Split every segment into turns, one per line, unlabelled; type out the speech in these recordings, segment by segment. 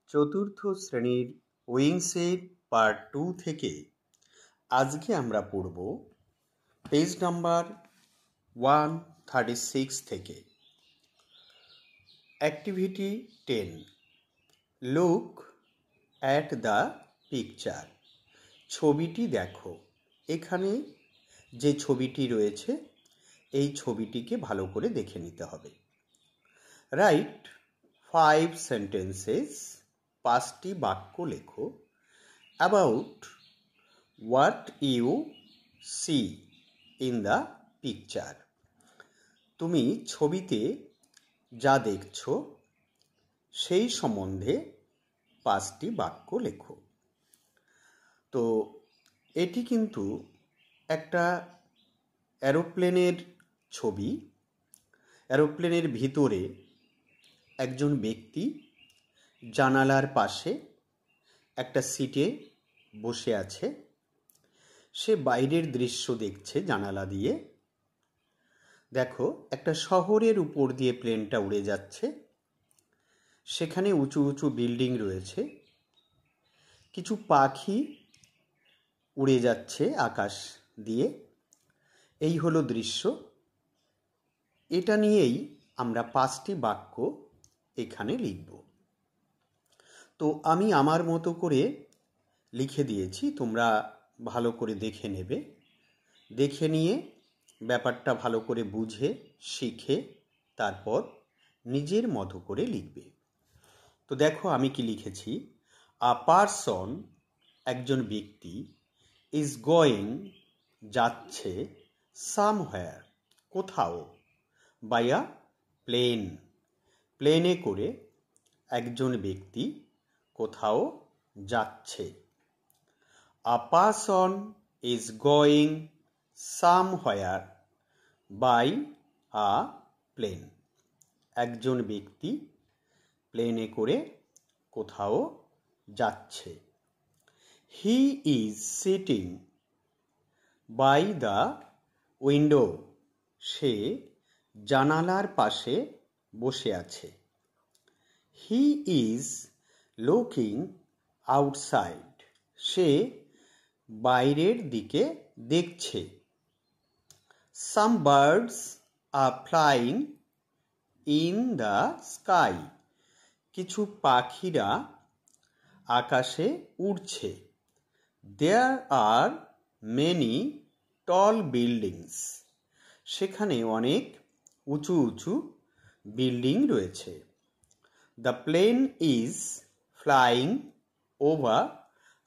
চতুর্থ শ্রেণীর উইংসের পার্ট 2 থেকে আজকে আমরা পড়ব পেজ নাম্বার 136 থেকে। Activity 10, look at the picture. ছবিটি দেখো। এখানে যে ছবিটি রয়েছে এই ছবিটিকে ভালো করে দেখে নিতে হবে। রাইট 5 sentences, 5টি বাক্য লেখো about what you see in the picture. তুমি ছবিতে যা দেখছো সেই সম্বন্ধে 5টি বাক্য লেখো। তো এটি কিন্তু একটা এরোপ্লেনের ছবি। এরোপ্লেনের ভিতরে একজন ব্যক্তি জানালার পাশে একটা সিটে বসে আছে। সে বাইরের দৃশ্য দেখছে জানালা দিয়ে। দেখো, একটা শহরের উপর দিয়ে প্লেনটা উড়ে যাচ্ছে। সেখানে উঁচু উঁচু বিল্ডিং রয়েছে। কিছু পাখি উড়ে যাচ্ছে আকাশ দিয়ে। এই হলো দৃশ্য। এটা নিয়েই আমরা 5টি বাক্য এখানে লিখব। তো আমি আমার মতো করে লিখে দিয়েছি, তোমরা ভালো করে দেখে নেবে। দেখে নিয়ে ব্যাপারটা ভালো করে বুঝে শিখে তারপর নিজের মতো করে লিখবে। তো দেখো আমি কি লিখেছি। আ পারসন, একজন ব্যক্তি, ইজ গোয়িং, যাচ্ছে, সামহোয়ার, কোথাও, বাই আ প্লেন, প্লেনে করে একজন ব্যক্তি কোথাও যাচ্ছে। A person is going somewhere by a plane, একজন ব্যক্তি প্লেনে করে কোথাও যাচ্ছে। He is sitting by the window, সে জানালার পাশে বসে আছে। হি ইজ লুকিং আউটসাইড, সে বাইরের দিকে দেখছে। Some birds are flying in the sky, কিছু পাখিরা আকাশে উড়ছে। দেয়ার আর মেনি টল বিল্ডিংস, সেখানে অনেক উঁচু উঁচু বিল্ডিং রয়েছে। The plane is flying over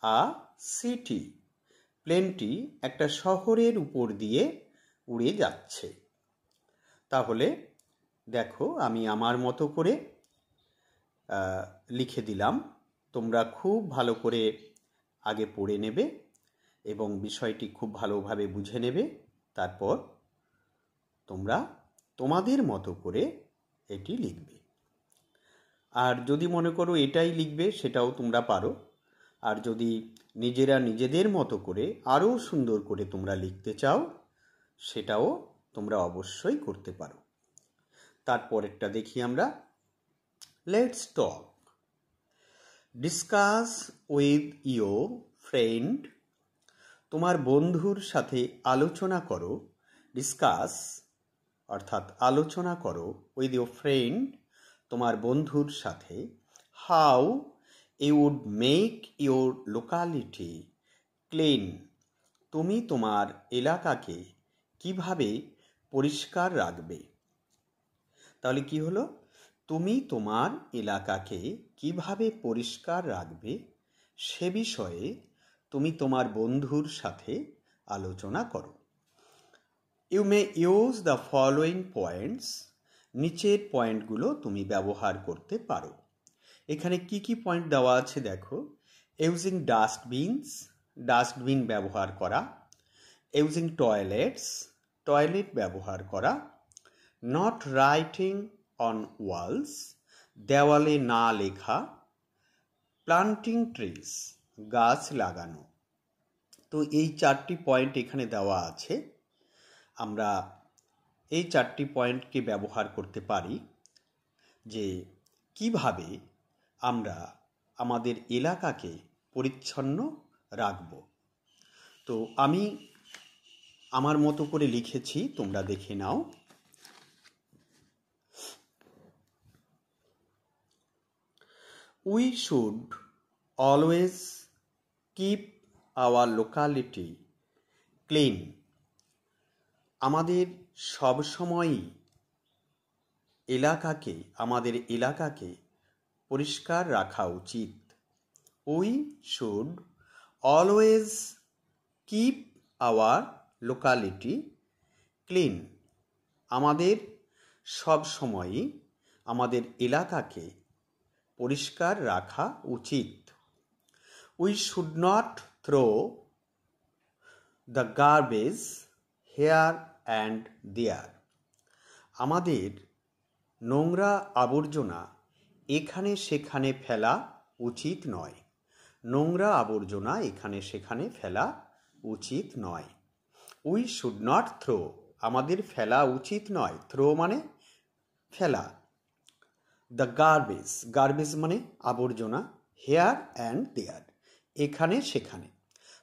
a city, প্লেনটি একটা শহরের উপর দিয়ে উড়ে যাচ্ছে। তাহলে দেখো আমি আমার মতো করে লিখে দিলাম। তোমরা খুব ভালো করে আগে পড়ে নেবে এবং বিষয়টি খুব ভালোভাবে বুঝে নেবে। তারপর তোমরা তোমাদের মতো করে এটি লিখবে। আর যদি মনে করো এটাই লিখবে সেটাও তোমরা পারো। আর যদি নিজেরা নিজেদের মতো করে আরও সুন্দর করে তোমরা লিখতে চাও সেটাও তোমরা অবশ্যই করতে পারো। তারপরেরটা দেখি আমরা। Let's talk, discuss with your friend, তোমার বন্ধুর সাথে আলোচনা করো। ডিসকাস অর্থাৎ আলোচনা করো উইথ ইয়োর ফ্রেন্ড, তোমার বন্ধুর সাথে। How you would make your locality clean, তুমি তোমার এলাকাকে কিভাবে পরিষ্কার রাখবে। তাহলে কি হলো, তুমি তোমার এলাকাকে কিভাবে পরিষ্কার রাখবে সে বিষয়ে তুমি তোমার বন্ধুর সাথে আলোচনা করো। You may use the following points, নিচের পয়েন্টগুলো তুমি ব্যবহার করতে পারো। এখানে কি কি পয়েন্ট দেওয়া আছে দেখো। ইউজিং ডাস্টবিনস, ডাস্টবিন ব্যবহার করা। ইউজিং টয়লেটস, টয়লেট ব্যবহার করা। নট রাইটিং অন ওয়ালস, দেওয়ালে না লেখা। প্লান্টিং ট্রিজ, গাছ লাগানো। তো এই 4টি পয়েন্ট এখানে দেওয়া আছে। আমরা এই 4টি পয়েন্টকে ব্যবহার করতে পারি যে কিভাবে আমরা আমাদের এলাকাকে পরিচ্ছন্ন রাখব। তো আমি আমার মতো করে লিখেছি, তোমরা দেখে নাও। We should always keep our locality clean. আমাদের সবসময়ই আমাদের এলাকাকে পরিষ্কার রাখা উচিত। We should always keep our locality clean. আমাদের সবসময়ই আমাদের এলাকাকে পরিষ্কার রাখা উচিত। We should not throw the garbage here and there. আমাদের নোংরা আবর্জনা এখানে সেখানে ফেলা উচিত নয়। নোংরা আবর্জনা এখানে সেখানে ফেলা উচিত নয়। We should not throw, আমাদের ফেলা উচিত নয়। থ্রো মানে ফেলা। দ্য গার্বেজ মানে আবর্জনা। হেয়ার অ্যান্ড দেয়ার, এখানে সেখানে।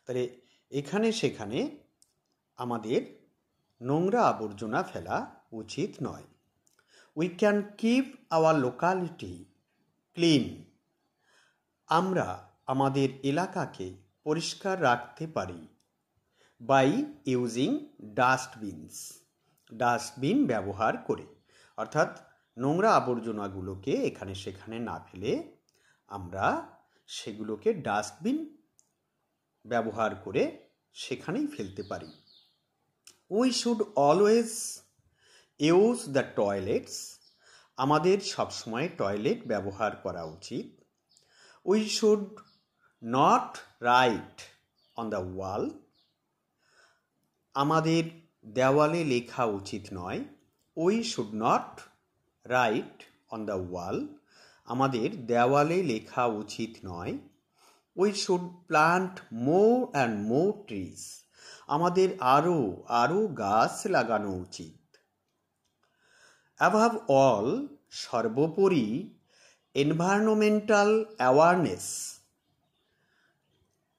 তাহলে এখানে সেখানে আমাদের নোংরা আবর্জনা ফেলা উচিত নয়। We can keep our locality clean. আমরা আমাদের এলাকাকে পরিষ্কার রাখতে পারি by using dustbins. ডাস্টবিন ব্যবহার করে, অর্থাৎ নোংরা আবর্জনাগুলোকে এখানে সেখানে না ফেলে আমরা সেগুলোকে ডাস্টবিন ব্যবহার করে সেখানেই ফেলতে পারি। We should always use the toilets. আমাদের সবসময় টয়লেট ব্যবহার করা উচিত। We should not write on the wall. আমাদের দেওয়ালে লেখা উচিত নয়। We should not write on the wall. আমাদের দেওয়ালে লেখা উচিত নয়। We should plant more and more trees. আমাদের আরো গাছ লাগানো উচিত। Above all, সর্বোপরি environmental awareness,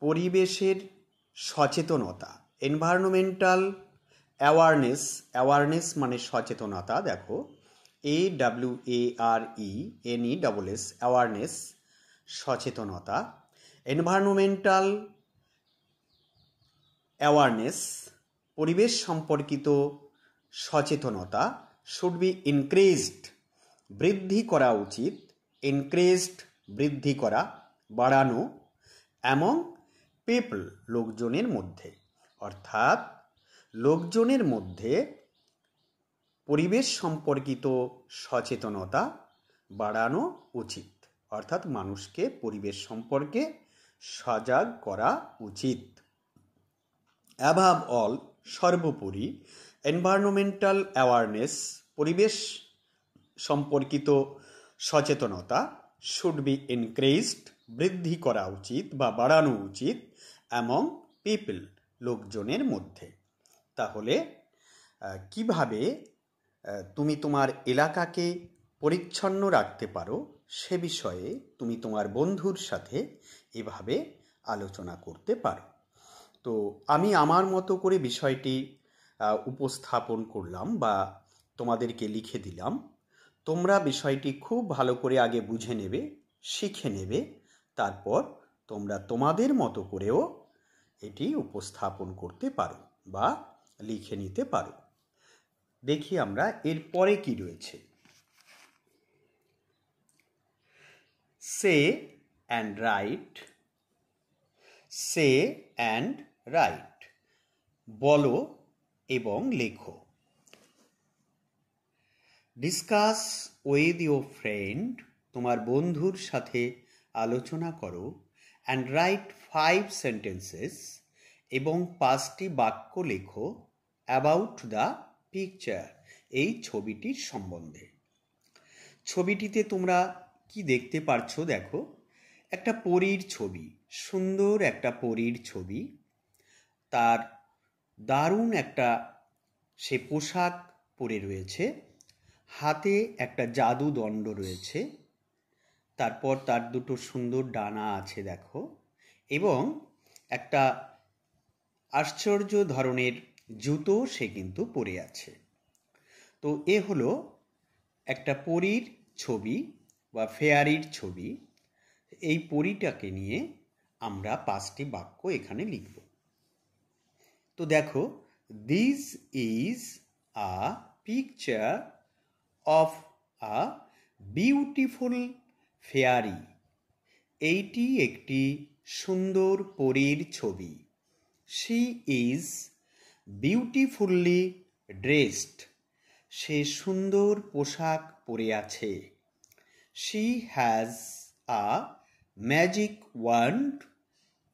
পরিবেশের সচেতনতা। এনভায়রনমেন্টাল অ্যাওয়ারনেস মানে সচেতনতা। দেখো, AWARENESS, অ্যাওয়ারনেস সচেতনতা। এনভায়রনমেন্টাল অ্যাওয়ারনেস পরিবেশ সম্পর্কিত সচেতনতা শুড বি ইনক্রিজড, বৃদ্ধি করা উচিত। ইনক্রিজড বৃদ্ধি করা, বাড়ানো। এমং পিপল লোকজনের মধ্যে, অর্থাৎ লোকজনের মধ্যে পরিবেশ সম্পর্কিত সচেতনতা বাড়ানো উচিত, অর্থাৎ মানুষকে পরিবেশ সম্পর্কে সজাগ করা উচিত। অ্যাবাভ অল, সর্বোপরি এনভায়রনমেন্টাল অ্যাওয়ারনেস পরিবেশ সম্পর্কিত সচেতনতা শুড বি ইনক্রিজড বৃদ্ধি করা উচিত বা বাড়ানো উচিত অ্যামং পিপল লোকজনের মধ্যে। তাহলে কিভাবে তুমি তোমার এলাকাকে পরিচ্ছন্ন রাখতে পারো সে বিষয়ে তুমি তোমার বন্ধুর সাথে এভাবে আলোচনা করতে পারো। তো আমি আমার মতো করে বিষয়টি উপস্থাপন করলাম বা তোমাদেরকে লিখে দিলাম। তোমরা বিষয়টি খুব ভালো করে আগে বুঝে নেবে, শিখে নেবে, তারপর তোমরা তোমাদের মতো করেও এটি উপস্থাপন করতে পারো বা লিখে নিতে পারো। দেখি আমরা এরপরে কি রয়েছে। Say and write. Say and write, বলো এবং লেখো। ডিসকাস উইথ ইউর ফ্রেন্ড, তোমার বন্ধুর সাথে আলোচনা করো। অ্যান্ড রাইট 5 সেন্টেন্সেস, এবং 5টি বাক্য লেখো। অ্যাবাউট দ্য পিকচার, এই ছবিটির সম্বন্ধে। ছবিটিতে তোমরা কি দেখতে পারছো দেখো, একটা পরীর ছবি, সুন্দর একটা পরীর ছবি। তার দারুণ একটা সে পোশাক পরে রয়েছে, হাতে একটা জাদু দণ্ড রয়েছে। তারপর তার দুটো সুন্দর ডানা আছে দেখো, এবং একটা আশ্চর্য ধরনের জুতো সে কিন্তু পরে আছে। তো এ হলো একটা পরীর ছবি বা ফেয়ারির ছবি। এই পরীটাকে নিয়ে আমরা 5টি বাক্য এখানে লিখব। তো দেখো, this is a picture of a beautiful fairy. এইটি একটি সুন্দর পরীর ছবি। She is beautifully dressed. সে সুন্দর পোশাক পরে আছে। She has a magic wand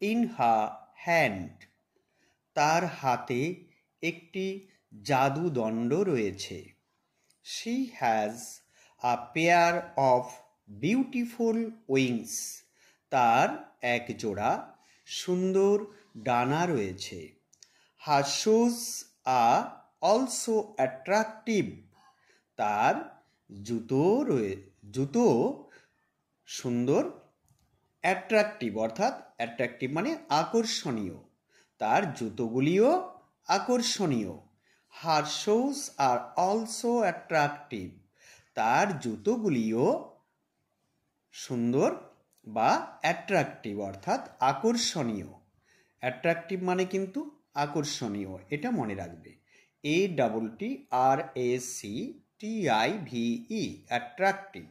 in her hand. তার হাতে একটি জাদুদণ্ড রয়েছে। She has a pair of beautiful wings. তার এক জোড়া সুন্দর ডানা রয়েছে। Her shoes are also attractive. তার জুতো সুন্দর, অ্যাট্রাকটিভ অর্থাৎ অ্যাট্রাকটিভ মানে আকর্ষণীয়। তার জুতোগুলিও আকর্ষণীয়। হার শুজ আর অলসো অ্যাট্রাকটিভ। তার জুতোগুলিও সুন্দর বা অ্যাট্রাকটিভ অর্থাৎ আকর্ষণীয়। অ্যাট্রাকটিভ মানে কিন্তু আকর্ষণীয়, এটা মনে রাখবে। AARACTIVE attractive.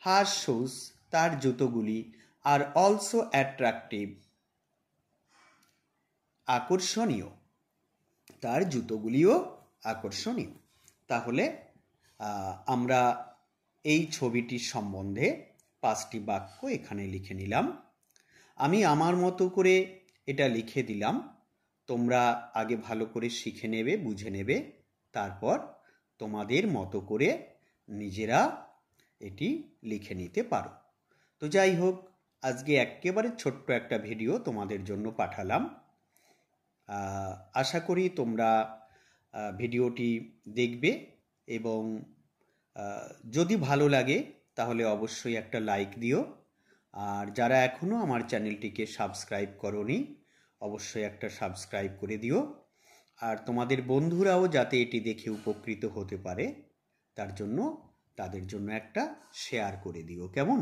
হার শুজ তার জুতোগুলি আর অলসো অ্যাট্রাকটিভ আকর্ষণীয়। তার জুতোগুলিও আকর্ষণীয়। তাহলে আমরা এই ছবিটির সম্বন্ধে 5টি বাক্য এখানে লিখে নিলাম। আমি আমার মতো করে এটা লিখে দিলাম, তোমরা আগে ভালো করে শিখে নেবে, বুঝে নেবে, তারপর তোমাদের মতো করে নিজেরা এটি লিখে নিতে পারো। তো যাই হোক, আজকে একেবারে ছোট্ট একটা ভিডিও তোমাদের জন্য পাঠালাম। আশা করি তোমরা ভিডিওটি দেখবে এবং যদি ভালো লাগে তাহলে অবশ্যই একটা লাইক দিও। আর যারা এখনও আমার চ্যানেলটিকে সাবস্ক্রাইব করোনি অবশ্যই একটা সাবস্ক্রাইব করে দিও। আর তোমাদের বন্ধুরাও যাতে এটি দেখে উপকৃত হতে পারে তার জন্য তাদের জন্য একটা শেয়ার করে দিও, কেমন?